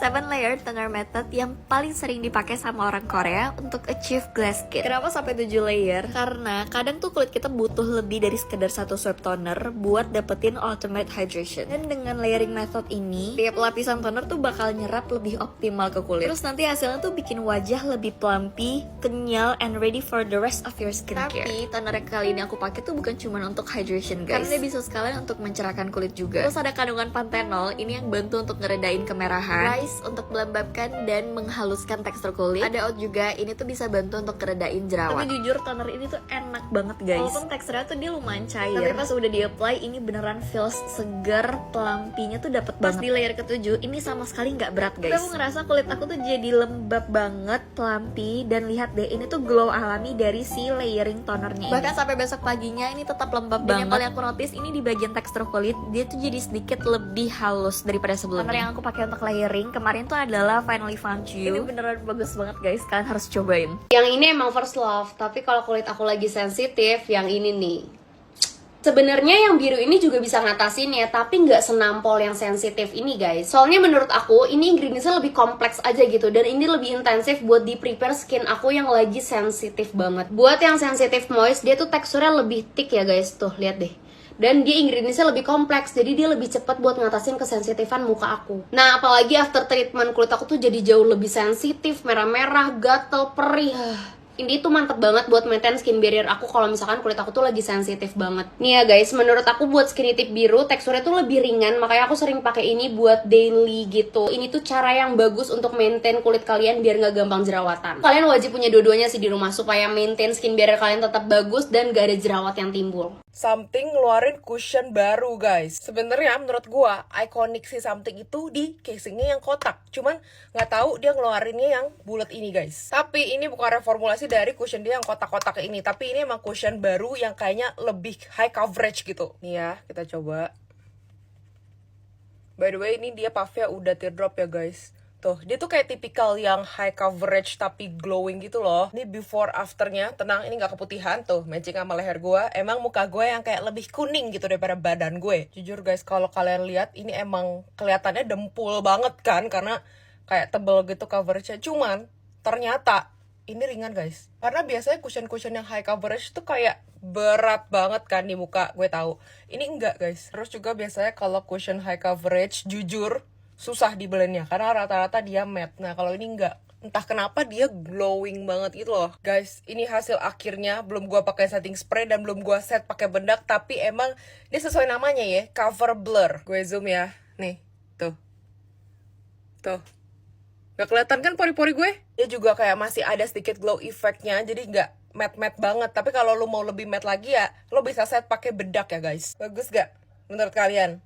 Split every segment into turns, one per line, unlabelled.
7 layer toner method yang paling sering dipakai sama orang Korea untuk achieve glass skin. Kenapa sampai 7 layer? Karena kadang tuh kulit kita butuh lebih dari sekedar satu swipe toner buat dapetin ultimate hydration. Dan dengan layering method ini, tiap lapisan toner tuh bakal nyerap lebih optimal ke kulit. Terus nanti hasilnya tuh bikin wajah lebih plumpy, kenyal, and ready for the rest of your skincare. Tapi toner yang kali ini aku pakai tuh bukan cuma untuk hydration guys, karena dia bisa sekalian untuk mencerahkan kulit juga. Terus ada kandungan panthenol, ini yang bantu untuk ngeredain kemerahan, rice untuk melembabkan dan menghaluskan tekstur kulit. Ada oat juga, ini tuh bisa bantu untuk ngeredain jerawat. Tapi jujur toner ini tuh enak banget guys. Walaupun teksturnya tuh dia lumayan cair, tapi pas udah di-apply ini beneran feels seger, plumpinya tuh dapet banget. Pas di layer ke-7 ini sama sekali nggak berat guys. Tapi aku ngerasa kulit aku tuh jadi lembab banget, plumpy, dan lihat deh ini tuh glow alami dari si layering tonernya ini. Bahkan sampai besok paginya ini tetap lembab banget. Yang paling aku notice ini di bagian tekstur kulit dia tuh jadi sedikit lebih halus daripada sebelumnya. Toner yang aku pakai untuk layering kemarin tuh adalah Finally Found You. Ini beneran bagus banget guys, kalian harus cobain.
Yang ini emang first love, tapi kalau kulit aku lagi sensitif, yang ini nih. Sebenarnya yang biru ini juga bisa ngatasin ya, tapi nggak senampol yang sensitif ini guys. Soalnya menurut aku ini ingredientsnya lebih kompleks aja gitu, dan ini lebih intensif buat di prepare skin aku yang lagi sensitif banget. Buat yang sensitif moist, dia tuh teksturnya lebih thick ya guys, tuh lihat deh. Dan dia ingredientsnya lebih kompleks, jadi dia lebih cepat buat ngatasin kesensitifan muka aku. Nah, apalagi after treatment kulit aku tuh jadi jauh lebih sensitif, merah-merah, gatel, perih. Ini tuh mantep banget buat maintain skin barrier aku kalau misalkan kulit aku tuh lagi sensitif banget. Nih ya guys, menurut aku buat skinny tip biru teksturnya tuh lebih ringan, makanya aku sering pakai ini buat daily gitu. Ini tuh cara yang bagus untuk maintain kulit kalian biar nggak gampang jerawatan. Kalian wajib punya dua-duanya sih di rumah supaya maintain skin barrier kalian tetap bagus dan gak ada jerawat yang timbul.
Something ngeluarin cushion baru guys. Sebenarnya menurut gua ikonik si Something itu di casingnya yang kotak. Cuman nggak tahu dia ngeluarinnya yang bulat ini guys. Tapi ini bukan reformulasi dari cushion dia yang kotak-kotak ini. Tapi ini emang cushion baru yang kayaknya lebih high coverage gitu. Nih ya, kita coba. By the way, ini dia puffnya udah teardrop ya guys. Tuh, dia tuh kayak tipikal yang high coverage tapi glowing gitu loh. Ini before afternya, tenang ini gak keputihan. Tuh, matching sama leher gue. Emang muka gue yang kayak lebih kuning gitu daripada badan gue. Jujur guys, kalau kalian lihat ini emang kelihatannya dempul banget kan, karena kayak tebel gitu coveragenya. Cuman ternyata ini ringan guys. Karena biasanya cushion-cushion yang high coverage tuh kayak berat banget kan di muka, gue tahu. Ini enggak guys. Terus juga biasanya kalau cushion high coverage, jujur susah di blendnya karena rata-rata dia matte. Nah kalau ini enggak, entah kenapa dia glowing banget gitu loh guys. Ini hasil akhirnya, belum gua pakai setting spray dan belum gua set pakai bedak, tapi emang dia sesuai namanya ya, cover blur. Gue zoom ya, nih tuh gak kelihatan kan pori-pori gue? Dia juga kayak masih ada sedikit glow effectnya, jadi nggak matte banget. Tapi kalau lu mau lebih matte lagi ya lo bisa set pakai bedak ya guys. Bagus gak menurut kalian?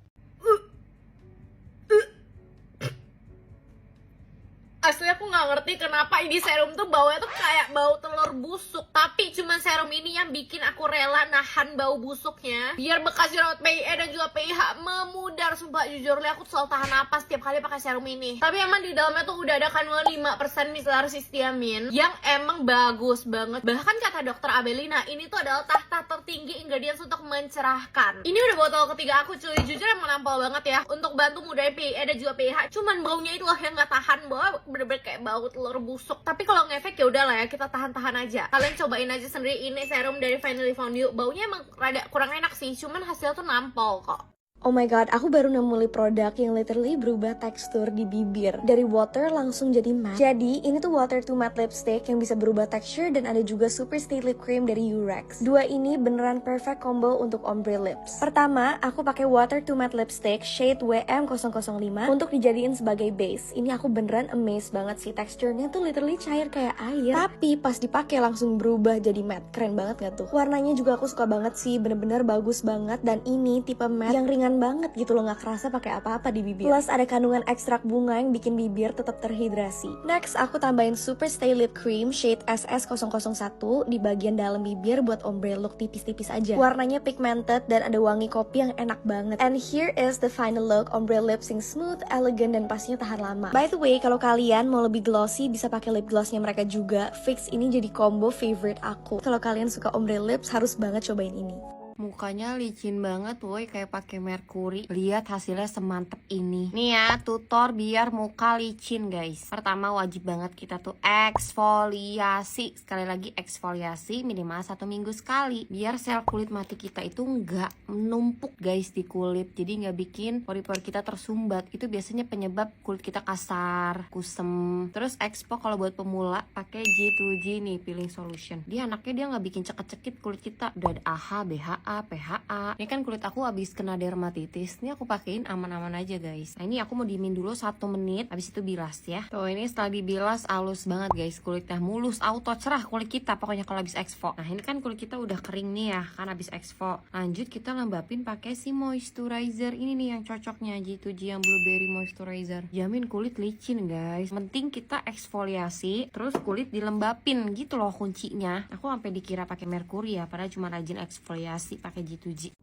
Asli aku nggak ngerti kenapa ini serum tuh baunya tuh kayak bau telur busuk. Tapi cuma serum ini yang bikin aku rela nahan bau busuknya biar bekas jerawat PIE dan juga PIH memudar. Sumpah jujur li aku selalu tahan napas setiap kali pakai serum ini. Tapi emang di dalamnya tuh udah ada kandungan 5% micellar cysteamine yang emang bagus banget. Bahkan kata dokter Abelina, ini tuh adalah tahta tertinggi ingredients untuk mencerahkan. Ini udah botol ketiga aku cuy. Jujur emang nampol banget ya untuk bantu mudahin PIE dan juga PIH. Cuman baunya itu loh yang nggak tahan, bau bener-bener kayak bau telur busuk. Tapi kalau ngefek ya udahlah ya, kita tahan-tahan aja. Kalian cobain aja sendiri. Ini serum dari Finally Found You. Baunya emang rada kurang enak sih, cuman hasil tuh nampol kok.
Oh my god, aku baru nemu lip produk yang literally berubah tekstur di bibir. Dari water langsung jadi matte. Jadi, ini tuh water to matte lipstick yang bisa berubah tekstur, dan ada juga super stay lip cream dari Urex. Dua ini beneran perfect combo untuk ombre lips. Pertama, aku pakai water to matte lipstick shade WM005 untuk dijadiin sebagai base. Ini aku beneran amazed banget sih, teksturnya tuh literally cair kayak air. Tapi pas dipakai langsung berubah jadi matte. Keren banget gak tuh? Warnanya juga aku suka banget sih, bener-bener bagus banget, dan ini tipe matte yang ringan banget gitu loh, nggak kerasa pakai apa-apa di bibir. Plus ada kandungan ekstrak bunga yang bikin bibir tetap terhidrasi. Next aku tambahin super stay lip cream shade SS001 di bagian dalam bibir buat ombre look tipis-tipis aja. Warnanya pigmented dan ada wangi kopi yang enak banget. And here is the final look, ombre lips yang smooth, elegan, dan pastinya tahan lama. By the way, kalau kalian mau lebih glossy bisa pakai lip glossnya mereka juga. Fix ini jadi combo favorite aku. Kalau kalian suka ombre lips harus banget cobain ini.
Mukanya licin banget woi, kayak pakai merkuri. Lihat hasilnya semantep ini. Nih ya, tutor biar muka licin guys. Pertama wajib banget kita tuh eksfoliasi. Sekali lagi eksfoliasi minimal 1 minggu sekali. Biar sel kulit mati kita itu nggak menumpuk guys di kulit. Jadi nggak bikin pori-pori kita tersumbat. Itu biasanya penyebab kulit kita kasar, kusem. Terus expo kalau buat pemula pakai G2G nih peeling solution. Dia anaknya dia nggak bikin cekit-cekit kulit kita. Udah ada AHA, BHA, PHA. Ini kan kulit aku habis kena dermatitis. Ini aku pakein aman-aman aja guys. Nah ini aku mau diemin dulu 1 menit. Habis itu bilas ya. Tuh ini setelah dibilas halus banget guys. Kulitnya mulus, auto cerah kulit kita. Pokoknya kalau habis exfo. Nah ini kan kulit kita udah kering nih ya. Kan habis exfo. Lanjut kita lembapin pakai si moisturizer. Ini nih yang cocoknya G2G yang blueberry moisturizer. Jamin kulit licin guys. Penting kita eksfoliasi. Terus kulit dilembapin gitu loh kuncinya. Aku sampai dikira pakai merkuri ya. Padahal cuma rajin eksfoliasi pakai G2G.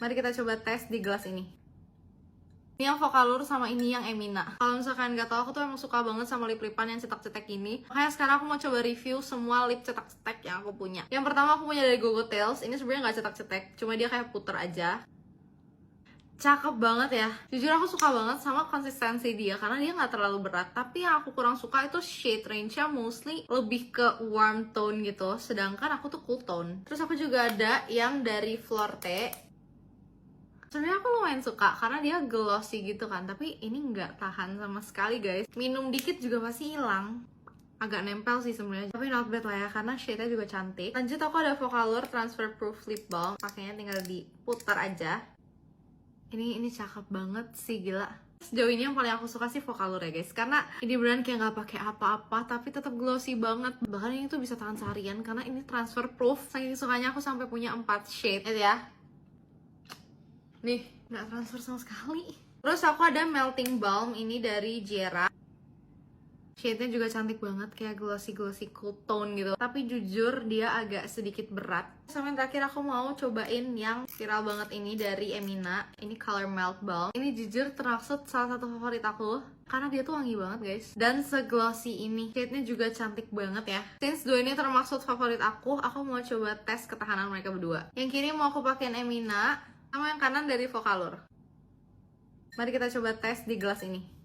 Mari kita coba tes di gelas ini. Ini yang Focalur sama ini yang Emina. Kalau misalkan nggak tahu, aku tuh emang suka banget sama lip-lipan yang cetak-cetak ini. Makanya sekarang aku mau coba review semua lip cetak-cetak yang aku punya. Yang pertama aku punya dari Gogo Tales. Ini sebenarnya nggak cetak-cetak, cuma dia kayak puter aja. Cakep banget ya. Jujur aku suka banget sama konsistensi dia karena dia nggak terlalu berat. Tapi yang aku kurang suka itu shade range-nya mostly lebih ke warm tone gitu. Sedangkan aku tuh cool tone. Terus aku juga ada yang dari Florte. Sebenarnya aku lumayan suka karena dia glossy gitu kan, tapi ini nggak tahan sama sekali guys. Minum dikit juga pasti hilang. Agak nempel sih sebenarnya, tapi not bad lah ya karena shade-nya juga cantik. Lanjut aku ada Focalur Transfer Proof Lip Balm. Pakainya tinggal diputar aja. Ini cakep banget sih, gila. Sejauh ini yang paling aku suka sih Focalur ya guys, karena ini beneran kayak nggak pakai apa-apa tapi tetap glossy banget. Bahkan ini tuh bisa tahan seharian karena ini transfer proof. Saking sukanya aku sampai punya 4 shade ya. Nih, nggak transfer sama sekali. Terus aku ada melting balm ini dari Jera. Shade-nya juga cantik banget, kayak glossy cool tone gitu. Tapi jujur dia agak sedikit berat. Sama yang terakhir aku mau cobain yang viral banget ini dari Emina. Ini Color Melt Balm. Ini jujur termaksud salah satu favorit aku karena dia tuh wangi banget guys. Dan seglossy ini. Shade-nya juga cantik banget ya. Since dua ini termaksud favorit aku mau coba tes ketahanan mereka berdua. Yang kiri mau aku pakein Emina, sama yang kanan dari Focalur. Mari kita coba tes di gelas ini.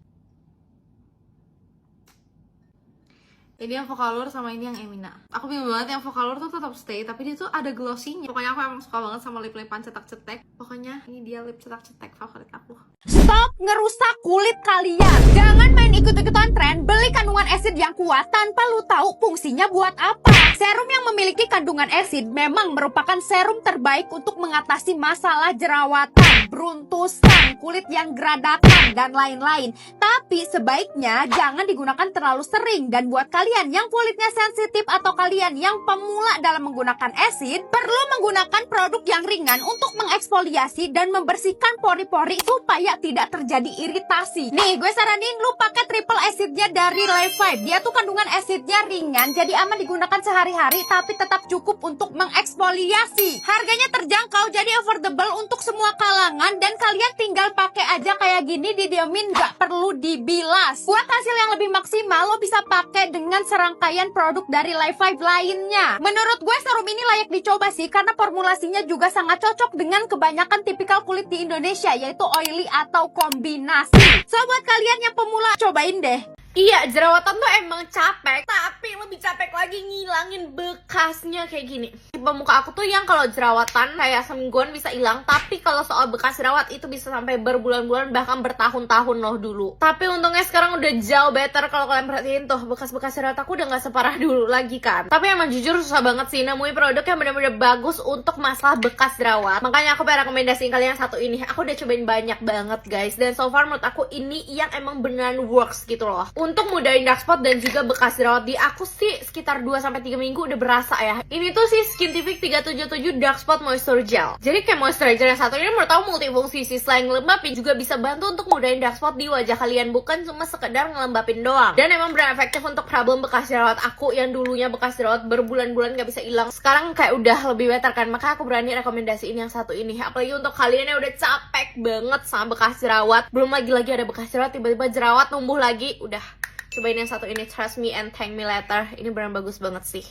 Ini yang Focalur sama ini yang Emina. Aku bingung banget yang Focalur tuh tetap stay, tapi dia tuh ada glossy-nya. Pokoknya aku emang suka banget sama lip-lipan cetak-cetek. Pokoknya ini dia lip cetak-cetek favorit aku.
Stop ngerusak kulit kalian. Jangan main ikut-ikutan tren beli kandungan asid yang kuat tanpa lu tahu fungsinya buat apa. Serum yang memiliki kandungan asid memang merupakan serum terbaik untuk mengatasi masalah jerawatan, beruntusan, kulit yang geradakan, dan lain-lain. Tapi sebaiknya jangan digunakan terlalu sering. Dan buat kalian yang kulitnya sensitif atau kalian yang pemula dalam menggunakan asid, perlu menggunakan produk yang ringan untuk mengeksfoliasi dan membersihkan pori-pori supaya tidak terjadi iritasi. Nih, gue saranin lu pakai triple acidnya dari Life 5. Dia tuh kandungan acidnya ringan, jadi aman digunakan sehari-hari, tapi tetap cukup untuk mengeksfoliasi. Harganya terjangkau, jadi affordable untuk semua kalangan, dan kalian tinggal pakai aja kayak gini, didiemin, gak perlu dibilas. Buat hasil yang lebih maksimal, lo bisa pakai dengan serangkaian produk dari Life 5 lainnya. Menurut gue serum ini layak dicoba sih, karena formulasinya juga sangat cocok dengan kebanyakan tipikal kulit di Indonesia, yaitu oily atau kombinasi. So buat kalian yang pemula, cobain deh.
Iya, jerawatan tuh emang capek, tapi lebih capek lagi ngilangin bekasnya kayak gini. Tipe muka aku tuh yang kalau jerawatan kayak semingguan bisa hilang, tapi kalau soal bekas jerawat itu bisa sampai berbulan-bulan bahkan bertahun-tahun loh dulu. Tapi untungnya sekarang udah jauh better. Kalau kalian perhatiin tuh, bekas-bekas jerawat aku udah gak separah dulu lagi kan. Tapi emang jujur susah banget sih nemuin produk yang bener-bener bagus untuk masalah bekas jerawat. Makanya aku pengen rekomendasiin kalian yang satu ini. Aku udah cobain banyak banget guys, dan so far menurut aku ini yang emang beneran works gitu loh untuk mudahin dark spot dan juga bekas jerawat. Di aku sih sekitar 2-3 minggu udah berasa ya. Ini tuh si Skintific 377 Dark Spot Moisture Gel. Jadi kayak moisturizer yang satu ini menurut aku multifungsi sih. Selain ngelembapin juga bisa bantu untuk mudahin dark spot di wajah kalian, bukan cuma sekedar ngelembapin doang. Dan emang benar efektif untuk problem bekas jerawat aku yang dulunya bekas jerawat berbulan-bulan gak bisa hilang. Sekarang kayak udah lebih better kan. Maka aku berani rekomendasiin yang satu ini. Apalagi untuk kalian yang udah capek banget sama bekas jerawat, belum lagi ada bekas jerawat, tiba-tiba jerawat tumbuh lagi, udah cobain yang satu ini, trust me and thank me later. Ini beneran bagus banget sih.